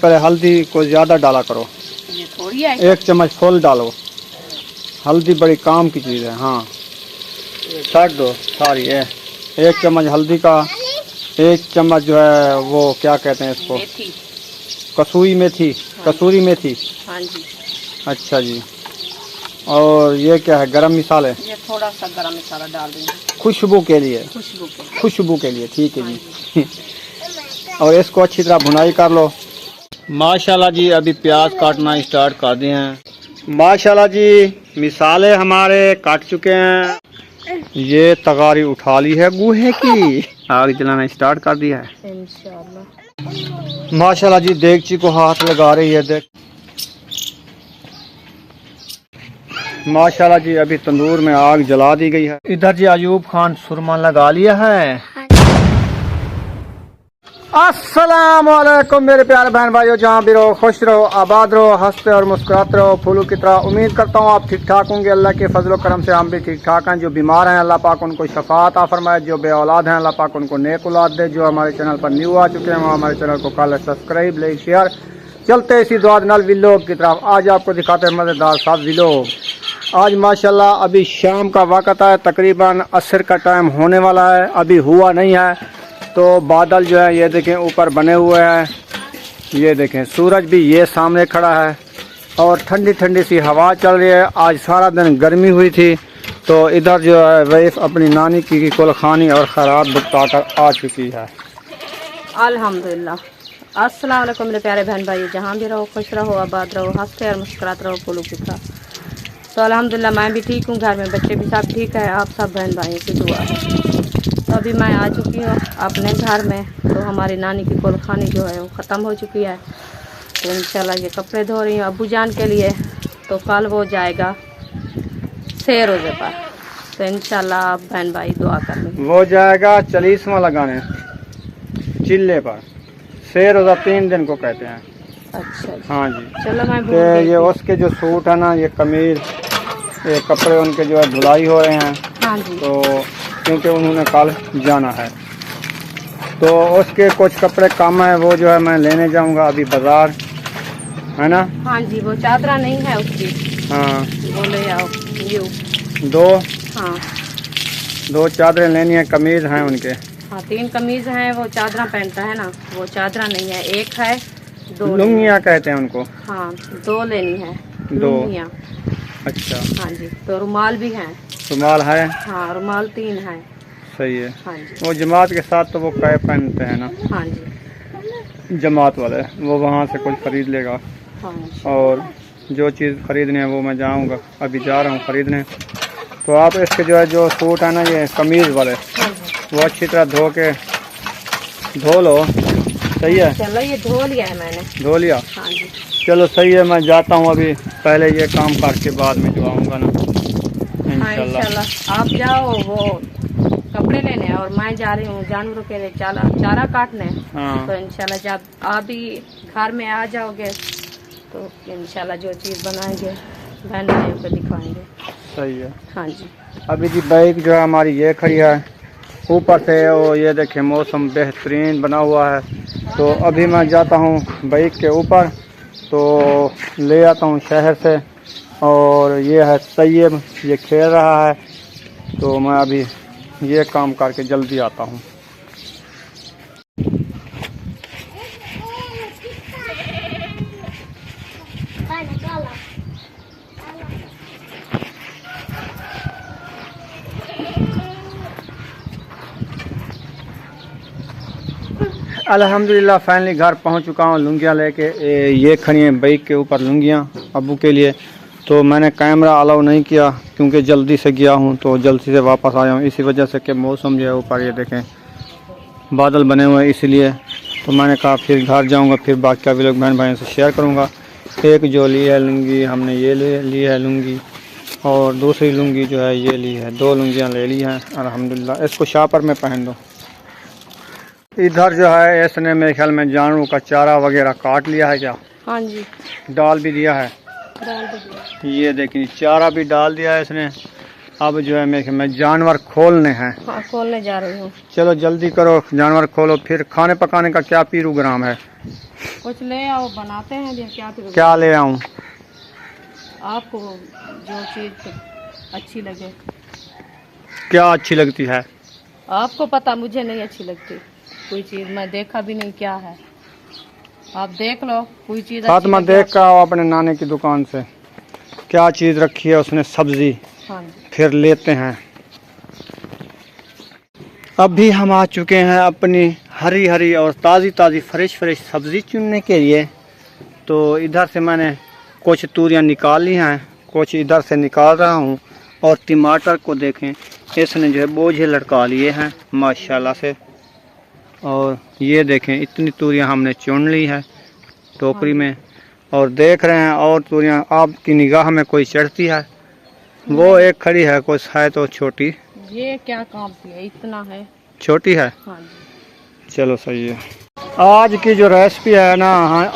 पहले हल्दी को ज़्यादा डाला करो, ये थोड़ी है, 1 चम्मच फुल डालो। हल्दी बड़ी काम की चीज़ है। हाँ छाट दो सारी है। 1 चम्मच हल्दी का, 1 चम्मच जो है वो क्या कहते हैं इसको, मेथी, कसूरी मेथी, कसूरी मेथी। हाँ जी। अच्छा जी। और ये क्या है, गरम मसाले, ये थोड़ा सा गरम मसाला डाल देंगे खुशबू के लिए, खुशबू के लिए। खुशबू के लिए, ठीक है जी। और इसको अच्छी तरह भुनाई कर लो। माशाल्लाह जी, अभी प्याज काटना स्टार्ट कर दिए हैं। माशाल्लाह जी, मिसाले हमारे काट चुके हैं। ये तगारी उठा ली है गुहे की, आग जलाना स्टार्ट कर दिया है इंशाल्लाह। माशाल्लाह जी। देगची को हाथ लगा रही है, देख माशाल्लाह जी। अभी तंदूर में आग जला दी गई है। इधर जी अयूब खान सुरमा लगा लिया है। अस्सलाम वालेकुम मेरे प्यारे बहन भाइयों, जहाँ भी रहो खुश रहो, आबाद रहो, हंसते और मुस्कुराते रहो फूलों की तरह। उम्मीद करता हूँ आप ठीक ठाक होंगे। अल्लाह के फजल करम से हम भी ठीक ठाक हैं। जो बीमार हैं अल्लाह पाक उनको शफा अता फरमाए, जो बे औलाद हैं अल्लाह पाक उनको नेक औलाद दे। जो हमारे चैनल पर न्यू आ चुके हैं वो हमारे चैनल को कर सब्सक्राइब, लाइक, शेयर। चलते इसी दुआ नल व्लॉग की तरफ। आज आपको दिखाते हैं मज़ेदार सा व्लॉग। आज माशाल्लाह अभी शाम का वक़्त है, तकरीबन असर का टाइम होने वाला है, अभी हुआ नहीं है। तो बादल जो है ये देखें ऊपर बने हुए हैं, ये देखें सूरज भी ये सामने खड़ा है और ठंडी ठंडी सी हवा चल रही है। आज सारा दिन गर्मी हुई थी, तो इधर जो है वैफ अपनी नानी की कुलखानी और खैरात भुगता कर आ चुकी है। अल्हम्दुलिल्लाह। अस्सलाम वालेकुम मेरे प्यारे बहन भाई, जहाँ भी रहो खुश रहो, आबाद रहो, हंसते और मुस्कुराते रहो फूलों की तरह। तो अल्हम्दुलिल्लाह मैं भी ठीक हूँ, घर में बच्चे भी सब ठीक है, आप सब बहन भाइयों की दुआ है। तो अभी मैं आ चुकी हूँ अपने घर में। तो हमारी नानी की कुलखानी जो है वो ख़त्म हो चुकी है, तो इंशाल्लाह ये कपड़े धो रही हूँ अब्बू जान के लिए। तो कल वो जाएगा से रोज़े पर, तो इंशाल्लाह आप बहन भाई दुआ कर लें। वो जाएगा चलीसवा लगाने चिल्ले पर। से रोज़ा 3 दिन को कहते हैं। अच्छा जी। हाँ जी। चलो मैं तो ये उसके जो सूट है ना, ये कमीज, ये कपड़े उनके जो है धुलाई हो रहे हैं। हाँ जी। तो क्योंकि उन्होंने कल जाना है, तो उसके कुछ कपड़े कम है, वो जो है मैं लेने जाऊंगा अभी बाजार, है ना। हाँ जी, वो चादरा नहीं है उसकी। हाँ वो ले आओ यू। 2 हाँ 2 चादरें लेनी है, कमीज हैं उनके। हाँ 3 कमीज हैं, वो चादरा पहनता है ना, वो चादरा नहीं है, एक है, 2 लुंगियाँ कहते हैं उनको। हाँ 2 लेनी है 2। लुंगियाँ। अच्छा। हाँ जी। तो रुमाल भी हैं। रुमाल है। हाँ रुमाल 3 हैं। सही है। हाँ जी। वो जमात के साथ तो वो कैप पहनते हैं ना, हाँ जी। जमात वाले, वो वहाँ से कुछ खरीद लेगा। हाँ और जो चीज़ खरीदनी है वो मैं जाऊँगा, अभी जा रहा हूँ खरीदने। तो आप इसके जो है जो सूट है ना, ये कमीज़ वाले, वो अच्छी तरह धो लो। सही है। चलो ये धो लिया है मैंने। धो लिया। हाँ जी। चलो सही है, मैं जाता हूँ अभी, पहले ये काम करके बाद में जो आऊँगा ना हाँ इंशाल्लाह। आप जाओ वो कपड़े लेने और मैं जा रही हूँ जानवरों के लिए चारा काटने। हाँ। तो इंशाल्लाह जब आप भी घर में आ जाओगे तो इंशाल्लाह जो चीज़ बनाएंगे बहन भाइयों को दिखाएंगे। सही है। हाँ जी। अभी जी बाइक जो है हमारी ये खड़ी है, ऊपर से वो ये देखें मौसम बेहतरीन बना हुआ है। तो अभी मैं जाता हूँ बाइक के ऊपर, तो ले आता हूँ शहर से। और ये है तैयब, ये खेल रहा है, तो मैं अभी ये काम करके जल्दी आता हूँ। अल्हम्दुलिल्लाह फाइनली घर पहुंच चुका हूं लुंगियां लेके। ये खड़ी हैं बाइक के ऊपर लुंगियां अब्बू के लिए। तो मैंने कैमरा अलाउ नहीं किया क्योंकि जल्दी से गया हूं, तो जल्दी से वापस आया हूं, इसी वजह से कि मौसम जो है ऊपर ये देखें बादल बने हुए हैं, इसलिए। तो मैंने कहा फिर घर जाऊंगा, फिर बाकी का भी लोग बहन भाइयों से शेयर करूंगा। एक जो ली है लुंगी हमने, ये ली है लुंगी, और दूसरी लुंगी जो है ये ली है। 2 लुंगियाँ ले ली हैं अल्हम्दुलिल्लाह। इसको शापर में पहन दो। इधर जो है इसने मेरे ख्याल में जानवरों का चारा वगैरह काट लिया है क्या? हाँ जी। डाल भी दिया है। डाल दीजिए। ये देखिए चारा भी डाल दिया है इसने, अब जो है मैं जानवर खोलने हैं। हाँ, खोलने जा रही हूँ। चलो जल्दी करो, जानवर खोलो। फिर खाने पकाने का क्या प्रोग्राम है? कुछ ले आओ, बनाते हैं। क्या ले आऊं? आपको जो चीज़ अच्छी लगे। क्या अच्छी लगती है? आपको पता, मुझे नहीं अच्छी लगती कोई चीज़। मैं देखा भी नहीं क्या है, आप देख लो कोई चीज़। फातिमा देख कर आओ अपने नाने की दुकान से क्या चीज़ रखी है उसने, सब्जी। हाँ, फिर लेते हैं। अभी हम आ चुके हैं अपनी हरी हरी और ताज़ी ताज़ी फ्रेश फ्रेश सब्जी चुनने के लिए। तो इधर से मैंने कुछ तूरियां निकाल ली हैं, कुछ इधर से निकाल रहा हूँ। और टमाटर को देखें, इसने जो है बोझे लटका लिए हैं माशाल्लाह से। और ये देखें, इतनी तूरियां हमने चुन ली है टोकरी में। और देख रहे हैं और तूरियां आपकी निगाह में कोई चढ़ती है? वो एक खड़ी है, कुछ है तो छोटी। ये क्या काम है, इतना है, छोटी है। हाँ जी। चलो सही है। आज की जो रेसिपी है ना,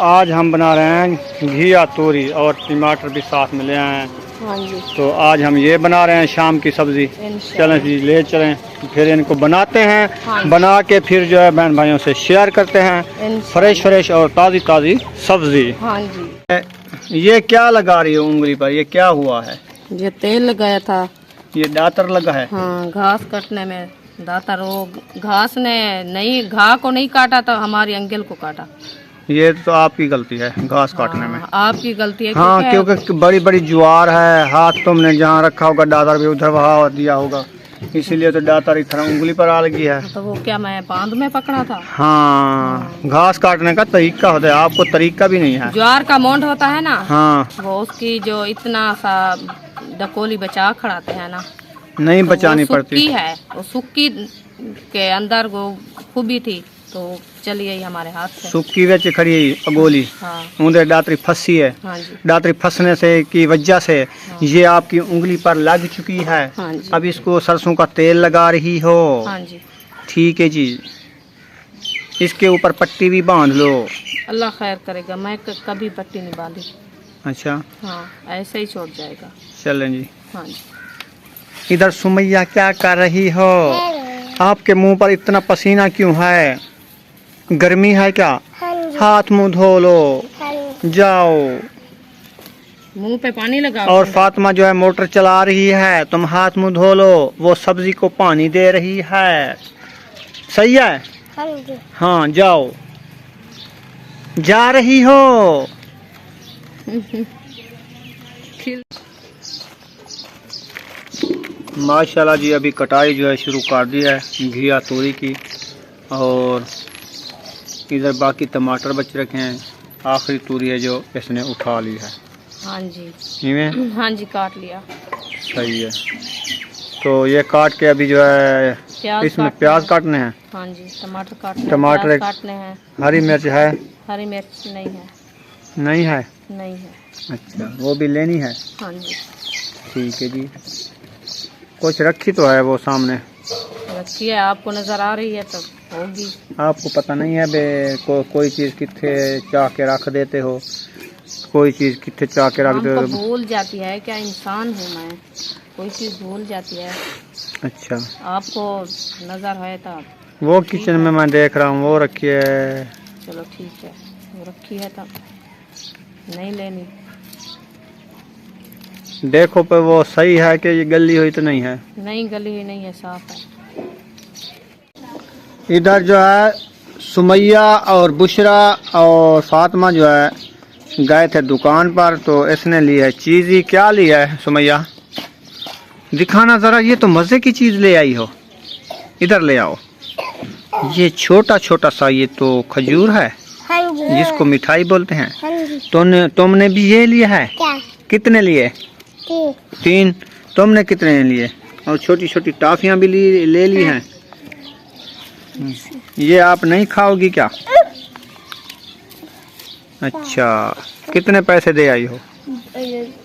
आज हम बना रहे हैं घिया तोरी और टमाटर भी साथ में ले आए हैं। हाँ जी। तो आज हम ये बना रहे हैं शाम की सब्जी। चलें जी, ले चलें, फिर इनको बनाते हैं। हाँ, बना के फिर जो है बहन भाइयों से शेयर करते हैं फ्रेश फ्रेश और ताज़ी ताज़ी सब्जी। हाँ जी। ये क्या लगा रही है उंगली पर, ये क्या हुआ है? ये तेल लगाया था। ये दातर लगा है? हाँ, घास काटने में दातर। वो घास ने नहीं, घास को नहीं काटा तो हमारी अंगल को काटा। ये तो आपकी गलती है घास काटने में। आपकी गलती है। हाँ, क्योंकि बड़ी बड़ी ज्वार है, हाथ तुमने जहाँ रखा होगा दातर भी उधर बहा दिया होगा, इसीलिए तो दातर इतना उंगली पर आ लगी है। तो वो क्या मैं बांध में पकड़ा था? हाँ, घास काटने का तरीका होता है, आपको तरीका भी नहीं है। ज्वार का मोंड होता है ना, हाँ, वो उसकी जो इतना सा डकोली बचा खड़ाते हैं ना, नहीं तो बचानी वो पड़ती है। वो सुक्की के अंदर वो खूबी थी, तो चली गई हमारे हाथ से। सुक्की वेच खड़ी अगोली। हाँ, उधर दातरी फंसी है। हाँ जी। दातरी फंसने से की वजह से ये आपकी उंगली पर लग चुकी है। हाँ जी। अब इसको सरसों का तेल लगा रही हो। हाँ जी। ठीक है जी, इसके ऊपर पट्टी भी बांध लो। अल्लाह खैर करेगा, मैं कभी पट्टी नहीं बांधी। अच्छा, हाँ, ऐसे ही छोड़ जाएगा। चलें जी। हाँ जी। इधर सुमैया क्या कर रही हो? आपके मुंह पर इतना पसीना क्यों है? गर्मी है क्या? हाथ मुंह धो लो, जाओ। मुंह पे पानी लगाओ। और फातिमा जो है मोटर चला रही है, तुम हाथ मुंह धो लो, वो सब्जी को पानी दे रही है। सही है? हाँ, जाओ। जा रही हो? माशाल्लाह जी, अभी कटाई जो है शुरू कर दी है घिया तोरी की। और इधर बाकी टमाटर बच रखे हैं, आखिरी तोरी है जो इसने उठा ली है। हाँ जी। इनमें हाँ जी, काट लिया। सही है। तो ये काट के अभी जो है इसमें प्याज काटने हैं। हाँ जी, टमाटर काटने, टमाटर प्याज काटने हैं। हरी मिर्च है? हरी मिर्च नहीं है। नहीं है? नहीं है। अच्छा, वो भी लेनी है? हाँ जी। ठीक है जी। कुछ रखी तो है वो सामने रखी है, आपको नजर आ रही है तो होगी। आपको पता नहीं है बे कोई चीज़ कितने चाह के रख देते हो, कोई चीज़ कितने चाह के रख देते हो। भूल जाती है क्या, इंसान हूँ मैं, कोई चीज़ भूल जाती है। अच्छा, आपको नजर है तो वो किचन में मैं देख रहा हूँ वो रखी है। चलो ठीक है, वो रखी है तो नहीं लेनी। देखो पे वो सही है कि ये गली हुई तो नहीं है? नहीं, गली हुई नहीं है, साफ है। इधर जो है सुमैया और बुशरा और फातिमा जो है गए थे दुकान पर, तो इसने ली है चीज़। ही क्या लिया है सुमैया? दिखाना ज़रा, ये तो मज़े की चीज़ ले आई हो। इधर ले आओ। ये छोटा छोटा सा ये तो खजूर है, जिसको मिठाई बोलते हैं। तुमने भी ये लिया है? कितने लिए? 3। तुमने कितने लिए? और छोटी छोटी टॉफियाँ भी ले ली हैं। ये आप नहीं खाओगी क्या? अच्छा, कितने पैसे दे आई हो?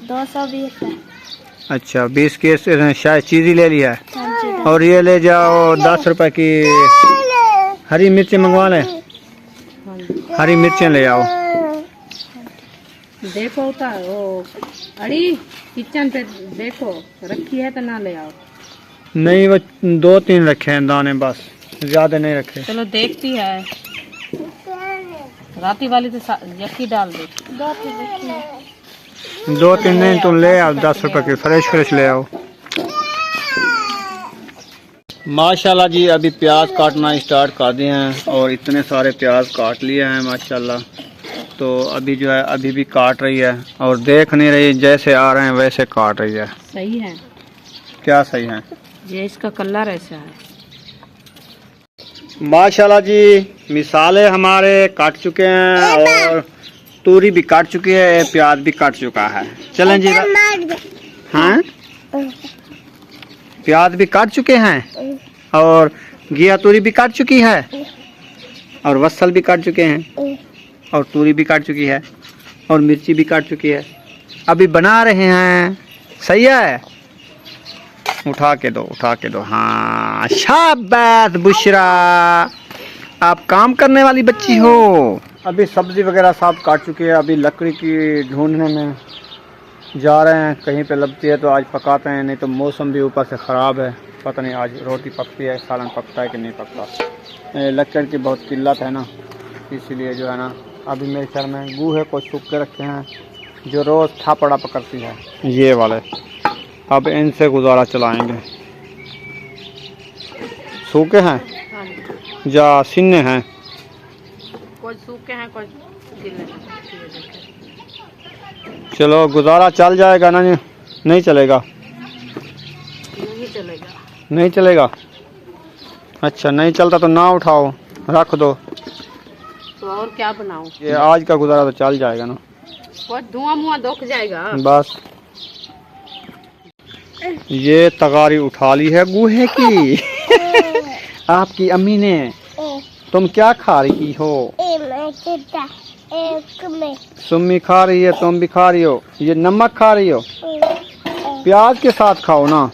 220 है। अच्छा, 20 की शायद चीज़ ले ली है। और ये ले जाओ 10 रुपए की हरी मिर्चें मंगवा लें। हरी मिर्चें ले आओ। देखो उतार वो अड़ी किचन पे देखो रखी है तो ना ले आओ। नहीं, वो 2-3 रखे हैं दाने, बस ज्यादा नहीं रखे। चलो देखती है, राती वाली तो यकी डाल दे। 2-3 नहीं, तुम ले आओ 10 रुपए की फ्रेश ले आओ। माशाल्लाह जी, अभी प्याज काटना स्टार्ट कर दिए हैं और इतने सारे प्याज काट लिए हैं माशाल्लाह। तो अभी जो है अभी भी काट रही है और देख नहीं रही, जैसे आ रहे हैं वैसे काट रही है। सही है, क्या सही है? ये इसका कलर ऐसा है। माशाल्लाह जी, मिसाले हमारे काट चुके हैं और तूरी भी काट चुकी है, प्याज भी काट चुका है। चलें जी। हाँ, प्याज भी काट चुके हैं और घिया तूरी भी काट चुकी है और वसल भी काट चुके हैं और तूरी भी काट चुकी है और मिर्ची भी काट चुकी है। अभी बना रहे हैं। सही है, उठा के दो, उठा के दो। हाँ, शाबाश बुशरा, आप काम करने वाली बच्ची हो। अभी सब्जी वगैरह सब काट चुकी है, अभी लकड़ी की ढूंढने में जा रहे हैं। कहीं पे लगती है तो आज पकाते हैं, नहीं तो मौसम भी ऊपर से ख़राब है। पता नहीं आज रोटी पकती है, सालन पकता है कि नहीं पकता। लकड़ की बहुत किल्लत है ना, इसीलिए जो है ना अभी मेरे घर में गूहे को सूख के रखे हैं जो रोज़ थापड़ा पकड़ती है, ये वाले। अब इनसे गुजारा चलाएंगे। सूखे हैं या सिन्ने हैं? कुछ सूखे हैं कुछ गिले हैं। चलो गुजारा चल जाएगा ना? नहीं चलेगा? नहीं चलेगा। नहीं चलेगा? अच्छा, नहीं चलता तो ना उठाओ, रख दो। तो और क्या बनाऊं? ये आज का गुजारा तो चल जाएगा ना? कुछ धुआं मुआं दुख जाएगा बस। ये तगारी उठा ली है गूहे की आपकी अम्मी ने। तुम क्या खा रही हो? सुम्मी खा रही है, तुम भी खा रही हो। ये नमक खा रही हो, प्याज के साथ खाओ ना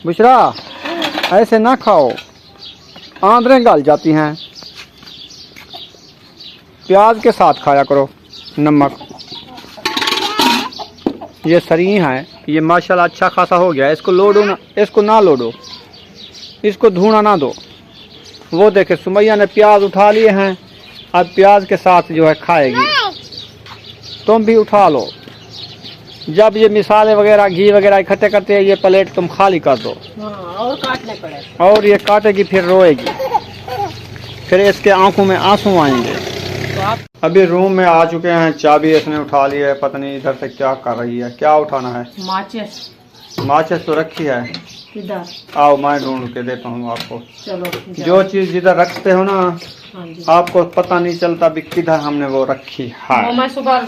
बुशरा, ऐसे ना खाओ, आंदरें गल जाती हैं। प्याज के साथ खाया करो नमक। ये सरी है, ये माशाल्लाह अच्छा खासा हो गया। इसको लोडो ना, इसको ना लोडो, इसको धुना ना दो। वो देखे सुमैया ने प्याज उठा लिए हैं, अब प्याज के साथ जो है खाएगी। तुम भी उठा लो। जब ये मिसाले वगैरह घी वगैरह इकट्ठे करते हैं, ये प्लेट तुम खाली कर दो। हाँ, और काटने पड़े। और ये काटेगी फिर रोएगी, फिर इसके आंखों में आंसू आएंगे। तो आप अभी रूम में आ चुके हैं, चाबी इसने उठा ली है, पता नहीं इधर से क्या कर रही है। क्या उठाना है? माचिस। माचिस तो रखी है। किधर? आओ, मैं ढूंढ के देता हूँ आपको। चलो, जो चीज जिधर रखते हो ना, हाँ जी। आपको पता नहीं चलता भी किधर हमने वो रखी है। वो मैं सुबह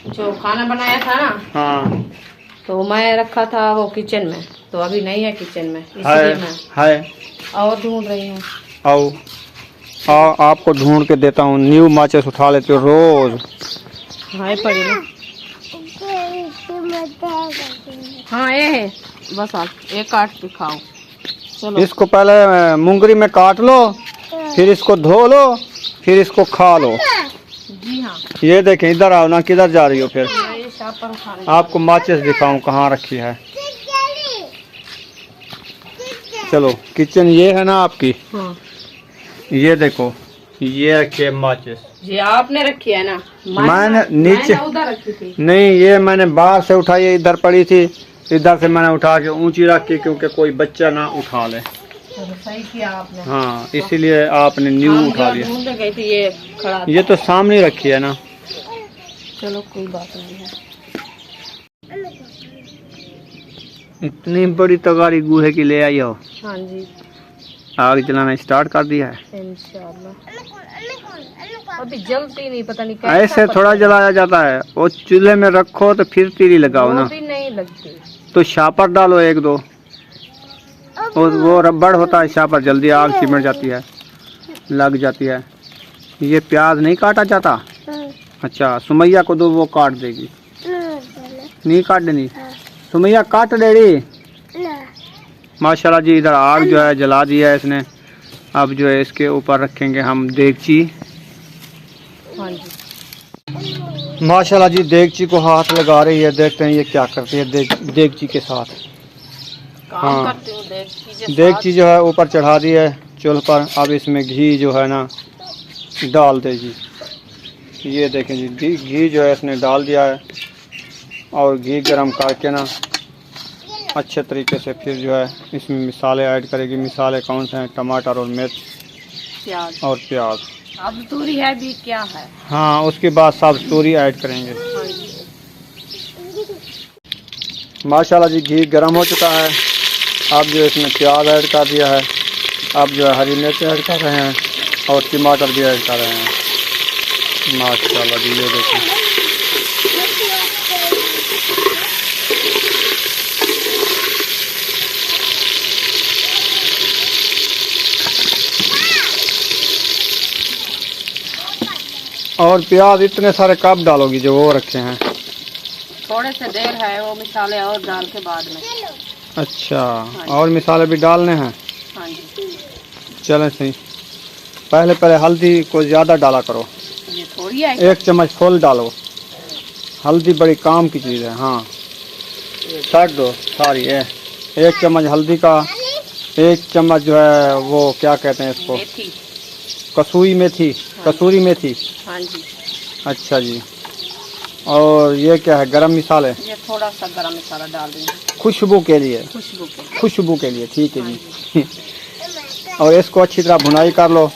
जो खाना बनाया था ना, हाँ, तो मैं रखा था वो किचन में, तो अभी नहीं है किचन में, है, इसलिए मैं है। और ढूंढ रही हूँ। आओ, आपको ढूंढ के देता हूँ। न्यू माचिस उठा लेते हो रोज। हाँ, पड़ी ना। हाँ, ये है बस। आप एक काट के खाओ। चलो, इसको पहले मुंगरी में काट लो, फिर इसको धो लो, फिर इसको खा लो। जी हाँ। ये देखें, इधर आओ ना, किधर जा रही हो फिर? मैं ये शाप पर उठा रही आपको माचिस दिखाऊं कहाँ रखी है। चलो, किचन ये है ना आपकी। हाँ, ये देखो, ये रखी है माचिस। ये आपने रखी है ना? मैंने नीचे उधर रखी थी। नहीं, ये मैंने बाहर से उठाई है, इधर पड़ी थी, इधर से मैंने उठा के ऊंची रखी क्योंकि कोई बच्चा ना उठा ले। चलो, सही किया आपने। हाँ, इसीलिए आपने न्यू हम उठा जो लिया। ढूंढने गई थी, ये खड़ा था। ये तो सामने रखी है ना। चलो, कोई बात नहीं है। इतनी बड़ी तगारी गूहे की ले आई हो। हाँ जी, आग जलाना स्टार्ट कर दिया है। इंशाल्लाह। अभी जलती नहीं, पता नहीं कैसा ऐसे थोड़ा जलाया जाता है, वो चूल्हे में रखो तो फिर तीली लगाओ ना। वो भी नहीं लगती। तो शापर डालो 1-2, और वो रबड़ होता है शापर, जल्दी आग चिमट जाती है, लग जाती है। ये प्याज नहीं काटा जाता? अच्छा, सुमैया को दो, वो काट देगी। नहीं काट देनी? सुमैया काट देगी। माशाल्लाह जी, इधर आग जो है जला दिया है इसने। अब जो है इसके ऊपर रखेंगे हम देगची। हाँ जी। माशाल्लाह जी देगची को हाथ लगा रही है। देखते हैं ये क्या करती है देगची के साथ। काम करती हूँ देगची जो है ऊपर चढ़ा दी है चूल्हे पर। अब इसमें घी जो है ना डाल देगी। ये देखें जी घी जो है इसने डाल दिया है और घी गरम करके ना अच्छे तरीके से फिर जो है इसमें मसाले ऐड करेगी। मसाले कौन से हैं? टमाटर और मिर्च और प्याज। अब तूरी है भी क्या है? हाँ, उसके बाद सब तूरी ऐड करेंगे। माशाल्लाह जी घी गरम हो चुका है। अब जो इसमें प्याज ऐड कर दिया है। अब जो है हरी मिर्च ऐड कर रहे हैं और टमाटर भी ऐड कर रहे हैं। माशाल्लाह जी ये देखें। और प्याज इतने सारे कब डालोगी जो वो रखे हैं? थोड़े से देर है, वो मसाले और डाल के बाद में। अच्छा, और मसाले भी डालने हैं? हाँ जी। चलें सही। पहले हल्दी को ज़्यादा डाला करो। ये थोड़ी है, 1 चम्मच फुल डालो। हल्दी बड़ी काम की चीज़ है। हाँ, छाट दो सारी है। 1 चम्मच हल्दी का, 1 चम्मच जो है वो क्या कहते हैं इसको? मेथी। कसूरी मेथी। कसूरी मेथी। हाँ जी। अच्छा जी। और ये क्या है? गरम मसाले। ये थोड़ा सा गरम मसाला डाल देंगे खुशबू के लिए। खुशबू के लिए, ठीक है जी। और इसको अच्छी तरह भुनाई कर लो।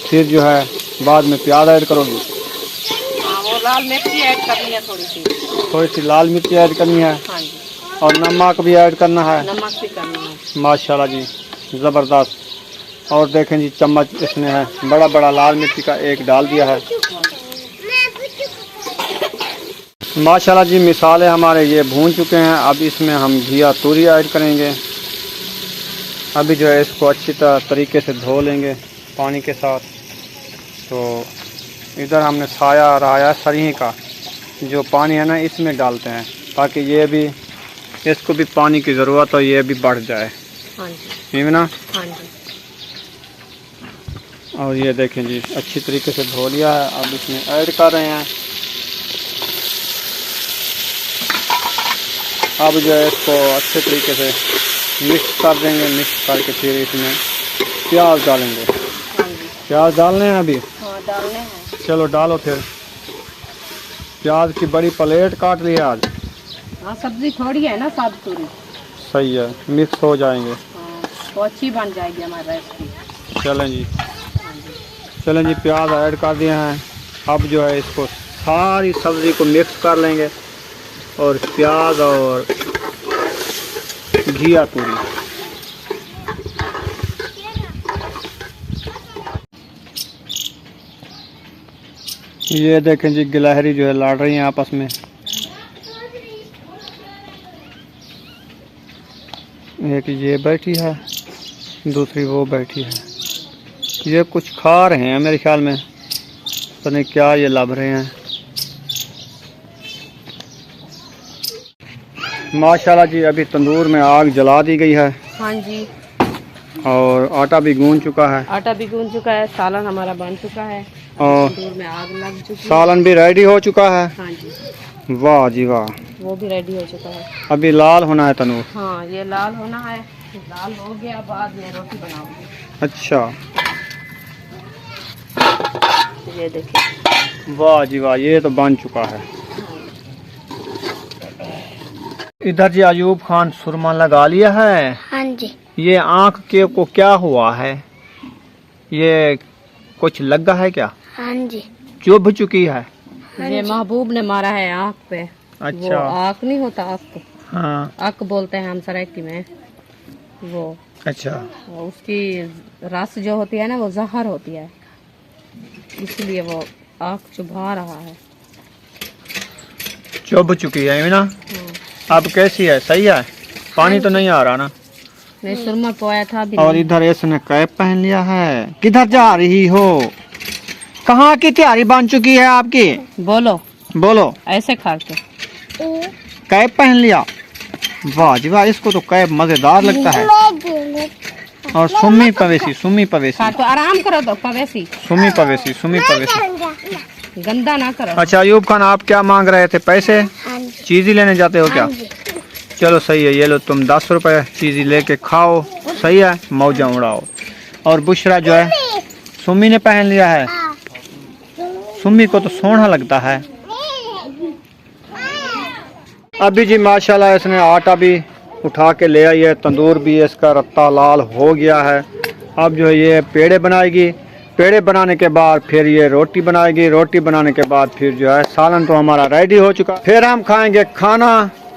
फिर जो है बाद में प्याज ऐड करोगी। हाँ, वो लाल मिर्ची ऐड करनी है थोड़ी सी लाल मिर्ची ऐड करनी है। हाँ जी। और नमक भी ऐड करना है। नमक भी करना है। माशाल्लाह जी ज़बरदस्त। और देखें जी चम्मच इसने है बड़ा लाल मिर्ची का 1 डाल दिया है। माशाल्लाह जी मसाले हमारे ये भून चुके हैं। अब इसमें हम घिया तूरी ऐड करेंगे। अभी जो है इसको अच्छी तरीके से धो लेंगे पानी के साथ। तो इधर हमने साया राया सरिये का जो पानी है ना इसमें डालते हैं ताकि ये भी इसको भी पानी की ज़रूरत हो, ये भी बढ़ जाए। हाँ जी। ना? हाँ जी। और ये देखें जी अच्छी तरीके से धो लिया है। अब इसमें ऐड कर रहे हैं। अब जो है इसको अच्छे तरीके से मिक्स कर देंगे। मिक्स करके फिर इसमें प्याज डालेंगे। हाँ जी। प्याज डालने हैं अभी? हाँ, डालने हैं। चलो डालो फिर। प्याज की बड़ी प्लेट काट ली है आज। हाँ, सब्जी थोड़ी है ना, सात तूरी। सही है, मिक्स हो जाएंगे। हाँ, तो अच्छी बन जाएगी हमारी रेसिपी। चलें जी प्याज ऐड कर दिए हैं। अब जो है इसको सारी सब्ज़ी को मिक्स कर लेंगे और प्याज और घिया तूरी। ये देखें जी गिलहरी जो है लड़ रही हैं आपस में। एक ये बैठी है, दूसरी वो बैठी है। ये कुछ खा रहे हैं मेरे ख्याल में, पता नहीं क्या ये लभ रहे हैं। माशाल्लाह जी अभी तंदूर में आग जला दी गई है। हाँ जी। और आटा भी गूंद चुका है। आटा भी गूंद चुका है। सालन हमारा बन चुका है और तंदूर में आग लग चुकी है। सालन भी रेडी हो चुका है। हाँ जी। वाह जी वाह। वो भी रेडी हो चुका है। अभी लाल होना है तंदूर। हाँ, ये लाल होना है। लाल हो गया बाद में रोटी बनाऊंगी। अच्छा, ये देखिए। वाह जी वाह, ये तो बन चुका है। इधर जी अयूब खान सुरमा लगा लिया है। हाँ जी। ये आँख के को क्या हुआ है? ये कुछ लगा है क्या? हाँ जी। चुभ चुकी है। ये महबूब ने मारा है आँख पे। अच्छा। वो आँख नहीं होता, आँख। हाँ, आँख बोलते हैं हम सराइकी में वो। अच्छा। उसकी रस जो होती है ना वो जहर होती है, इसलिए वो आँख चुभा रहा है। चुभ चुकी है ना? अब कैसी है? सही है? पानी तो नहीं आ रहा ना? नहीं, सुरमा पोया था भी। और इधर इसने कैप पहन लिया है। किधर जा रही हो? कहाँ की तैयारी बन चुकी है आपकी? बोलो बोलो। ऐसे खा के कैप पहन लिया। वाह जी वाह, इसको तो कैप मजेदार लगता है। और सुमी पवेसी, सुमी पवेसी। खा तो आराम करो तो पवेसी। सुमी पवेसी, सुमी पवेसी। गंदा ना करो। अच्छा अयूब खान, आप क्या मांग रहे थे? पैसे? चीज़ ही लेने जाते हो क्या? चलो सही है, ये लो तुम 10 रुपए, चीज़ लेके खाओ, सही है, मौजा उड़ाओ। और बुशरा जो है सुम्मी ने पहन लिया है, सुम्मी को तो सोना लगता है। अभी जी माशाल्लाह इसने आटा भी उठा के ले आई है, तंदूर भी इसका रत्ता लाल हो गया है। अब जो है ये पेड़े बनाएगी, पेड़े बनाने के बाद फिर ये रोटी बनाएगी, रोटी बनाने के बाद फिर जो है सालन तो हमारा रेडी हो चुका, फिर हम खाएंगे खाना।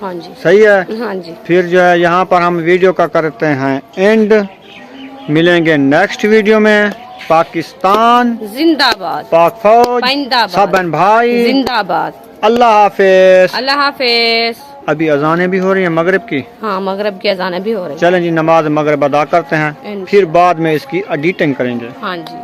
हाँ जी, सही है। हाँ जी। फिर जो है यहाँ पर हम वीडियो का करते हैं एंड, मिलेंगे नेक्स्ट वीडियो में। पाकिस्तान जिंदाबाद, पाक फौज, जिंदाबाद, सब बहन भाई जिंदाबाद। अल्लाह हाफिज। अल्लाह हाफिज। अभी अजानें भी हो रही हैं मगरिब की। हाँ, मगरब की अजानें भी हो रही हैं। चलें जी, नमाज मगरिब अदा करते हैं, फिर बाद में इसकी एडिटिंग करेंगे। हाँ जी।